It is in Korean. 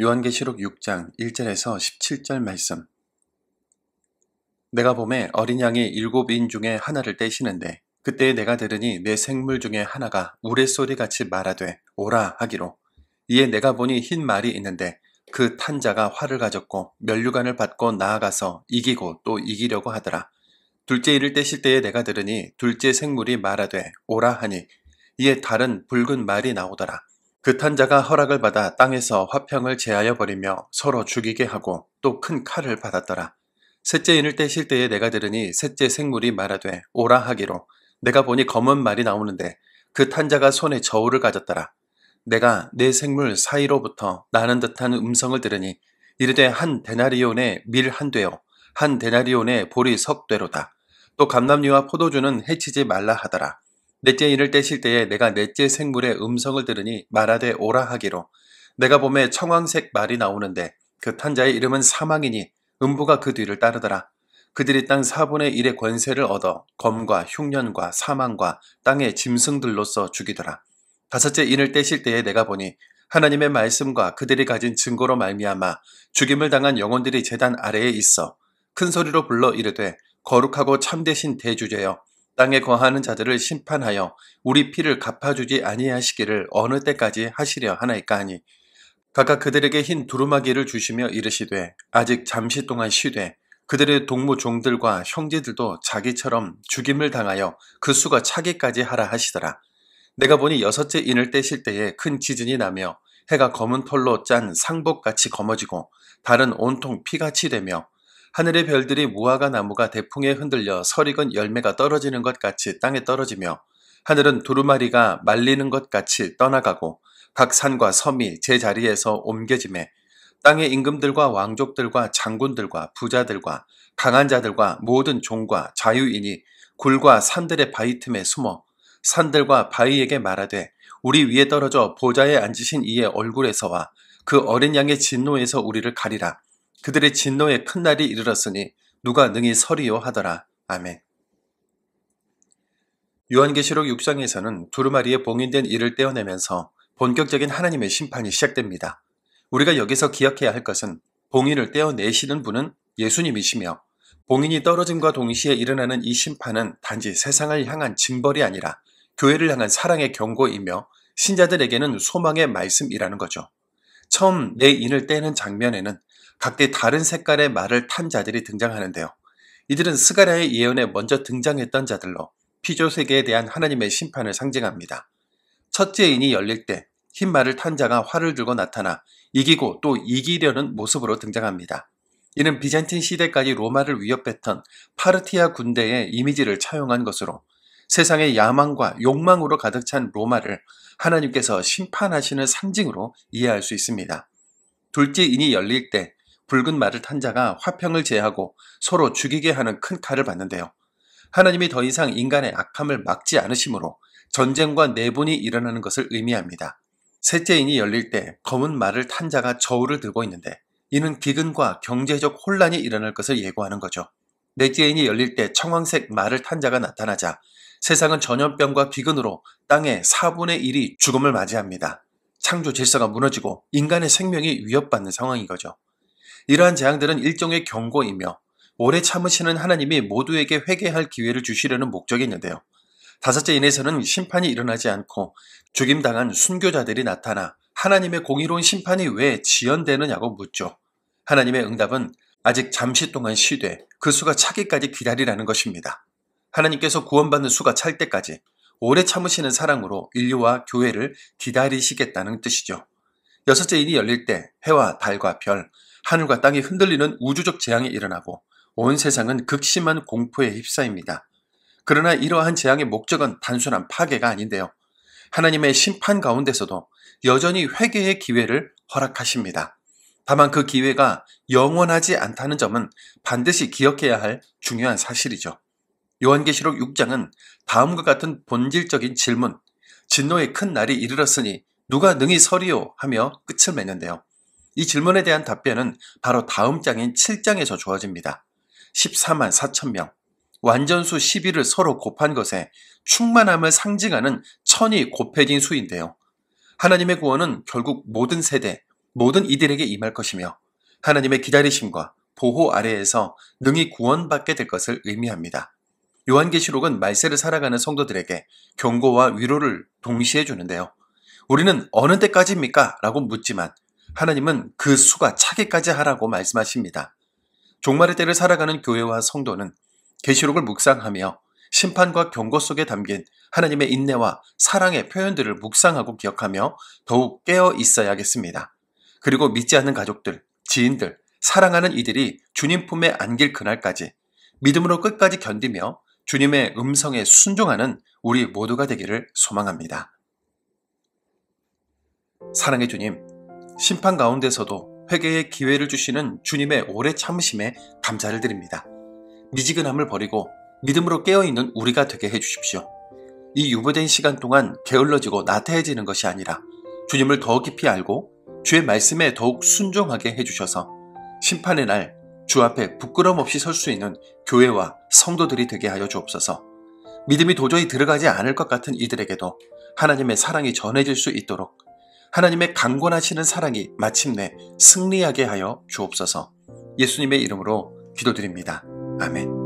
요한계시록 6장 1절에서 17절 말씀. 내가 보매 어린 양이 7인 중에 하나를 떼시는데 그때에 내가 들으니 내 생물 중에 하나가 우레소리같이 말하되 오라 하기로. 이에 내가 보니 흰 말이 있는데 그 탄 자가 활을 가졌고 면류관을 받고 나아가서 이기고 또 이기려고 하더라. 둘째 이를 떼실 때에 내가 들으니 둘째 생물이 말하되 오라 하니 이에 다른 붉은 말이 나오더라. 그 탄 자가 허락을 받아 땅에서 화평을 제하여 버리며 서로 죽이게 하고 또 큰 칼을 받았더라. 셋째 인을 떼실 때에 내가 들으니 셋째 생물이 말하되 오라 하기로. 내가 보니 검은 말이 나오는데 그 탄 자가 손에 저울을 가졌더라. 내가 네 생물 사이로부터 나는 듯한 음성을 들으니 이르되 한 데나리온의 밀 한 되요 한 데나리온의 보리 석 되로다. 또 감람류와 포도주는 해치지 말라 하더라. 넷째 인을 떼실 때에 내가 넷째 생물의 음성을 들으니 말하되 오라 하기로. 내가 보매 청황색 말이 나오는데 그 탄 자의 이름은 사망이니 음부가 그 뒤를 따르더라. 그들이 땅 4분의 1의 권세를 얻어 검과 흉년과 사망과 땅의 짐승들로서 죽이더라. 다섯째 인을 떼실 때에 내가 보니 하나님의 말씀과 그들이 가진 증거로 말미암아 죽임을 당한 영혼들이 제단 아래에 있어 큰 소리로 불러 이르되 거룩하고 참되신 대주제여 땅에 거하는 자들을 심판하여 우리 피를 갚아주지 아니하시기를 어느 때까지 하시려 하나이까 하니 각각 그들에게 흰 두루마기를 주시며 이르시되 아직 잠시 동안 쉬되 그들의 동무 종들과 형제들도 자기처럼 죽임을 당하여 그 수가 차기까지 하라 하시더라. 내가 보니 여섯째 인을 떼실 때에 큰 지진이 나며 해가 검은 털로 짠 상복같이 검어지고 달은 온통 피같이 되며 하늘의 별들이 무화과 나무가 대풍에 흔들려 설익은 열매가 떨어지는 것 같이 땅에 떨어지며 하늘은 두루마리가 말리는 것 같이 떠나가고 각 산과 섬이 제 자리에서 옮겨지매 땅의 임금들과 왕족들과 장군들과 부자들과 강한 자들과 모든 종과 자유인이 굴과 산들의 바위 틈에 숨어 산들과 바위에게 말하되 우리 위에 떨어져 보좌에 앉으신 이의 얼굴에서와 그 어린 양의 진노에서 우리를 가리라. 그들의 진노의 큰 날이 이르렀으니 누가 능히 서리요 하더라. 아멘. 요한계시록 6장에서는 두루마리에 봉인된 이를 떼어내면서 본격적인 하나님의 심판이 시작됩니다. 우리가 여기서 기억해야 할 것은 봉인을 떼어내시는 분은 예수님이시며 봉인이 떨어짐과 동시에 일어나는 이 심판은 단지 세상을 향한 징벌이 아니라 교회를 향한 사랑의 경고이며 신자들에게는 소망의 말씀이라는 거죠. 처음 내 인을 떼는 장면에는 각기 다른 색깔의 말을 탄 자들이 등장하는데요. 이들은 스가랴의 예언에 먼저 등장했던 자들로 피조세계에 대한 하나님의 심판을 상징합니다. 첫째 인이 열릴 때 흰 말을 탄 자가 활을 들고 나타나 이기고 또 이기려는 모습으로 등장합니다. 이는 비잔틴 시대까지 로마를 위협했던 파르티아 군대의 이미지를 차용한 것으로 세상의 야망과 욕망으로 가득 찬 로마를 하나님께서 심판하시는 상징으로 이해할 수 있습니다. 둘째 인이 열릴 때 붉은 말을 탄 자가 화평을 제하고 서로 죽이게 하는 큰 칼을 받는데요. 하나님이 더 이상 인간의 악함을 막지 않으시므로 전쟁과 내분이 일어나는 것을 의미합니다. 셋째 인이 열릴 때 검은 말을 탄 자가 저울을 들고 있는데 이는 기근과 경제적 혼란이 일어날 것을 예고하는 거죠. 넷째 인이 열릴 때 청황색 말을 탄 자가 나타나자 세상은 전염병과 비근으로 땅의 4분의 1이 죽음을 맞이합니다. 창조 질서가 무너지고 인간의 생명이 위협받는 상황인 거죠. 이러한 재앙들은 일종의 경고이며 오래 참으시는 하나님이 모두에게 회개할 기회를 주시려는 목적이 있는데요. 다섯째 인에서는 심판이 일어나지 않고 죽임당한 순교자들이 나타나 하나님의 공의로운 심판이 왜 지연되느냐고 묻죠. 하나님의 응답은 아직 잠시 동안 쉬되 그 수가 차기까지 기다리라는 것입니다. 하나님께서 구원받는 수가 찰 때까지 오래 참으시는 사랑으로 인류와 교회를 기다리시겠다는 뜻이죠. 여섯째 인이 열릴 때 해와 달과 별, 하늘과 땅이 흔들리는 우주적 재앙이 일어나고 온 세상은 극심한 공포에 휩싸입니다. 그러나 이러한 재앙의 목적은 단순한 파괴가 아닌데요. 하나님의 심판 가운데서도 여전히 회개의 기회를 허락하십니다. 다만 그 기회가 영원하지 않다는 점은 반드시 기억해야 할 중요한 사실이죠. 요한계시록 6장은 다음과 같은 본질적인 질문, 진노의 큰 날이 이르렀으니 누가 능히 서리요 하며 끝을 맺는데요. 이 질문에 대한 답변은 바로 다음 장인 7장에서 주어집니다. 14만 4천 명, 완전수 12를 서로 곱한 것에 충만함을 상징하는 천이 곱해진 수인데요. 하나님의 구원은 결국 모든 세대, 모든 이들에게 임할 것이며 하나님의 기다리심과 보호 아래에서 능히 구원받게 될 것을 의미합니다. 요한계시록은 말세를 살아가는 성도들에게 경고와 위로를 동시에 주는데요. 우리는 어느 때까지입니까? 라고 묻지만 하나님은 그 수가 차기까지 하라고 말씀하십니다. 종말의 때를 살아가는 교회와 성도는 계시록을 묵상하며 심판과 경고 속에 담긴 하나님의 인내와 사랑의 표현들을 묵상하고 기억하며 더욱 깨어 있어야겠습니다. 그리고 믿지 않는 가족들, 지인들, 사랑하는 이들이 주님 품에 안길 그날까지 믿음으로 끝까지 견디며 주님의 음성에 순종하는 우리 모두가 되기를 소망합니다. 사랑의 주님, 심판 가운데서도 회개의 기회를 주시는 주님의 오래 참으심에 감사를 드립니다. 미지근함을 버리고 믿음으로 깨어있는 우리가 되게 해주십시오. 이 유보된 시간 동안 게을러지고 나태해지는 것이 아니라 주님을 더 깊이 알고 주의 말씀에 더욱 순종하게 해주셔서 심판의 날 주 앞에 부끄럼 없이 설 수 있는 교회와 성도들이 되게 하여 주옵소서. 믿음이 도저히 들어가지 않을 것 같은 이들에게도 하나님의 사랑이 전해질 수 있도록 하나님의 강권하시는 사랑이 마침내 승리하게 하여 주옵소서. 예수님의 이름으로 기도드립니다. 아멘.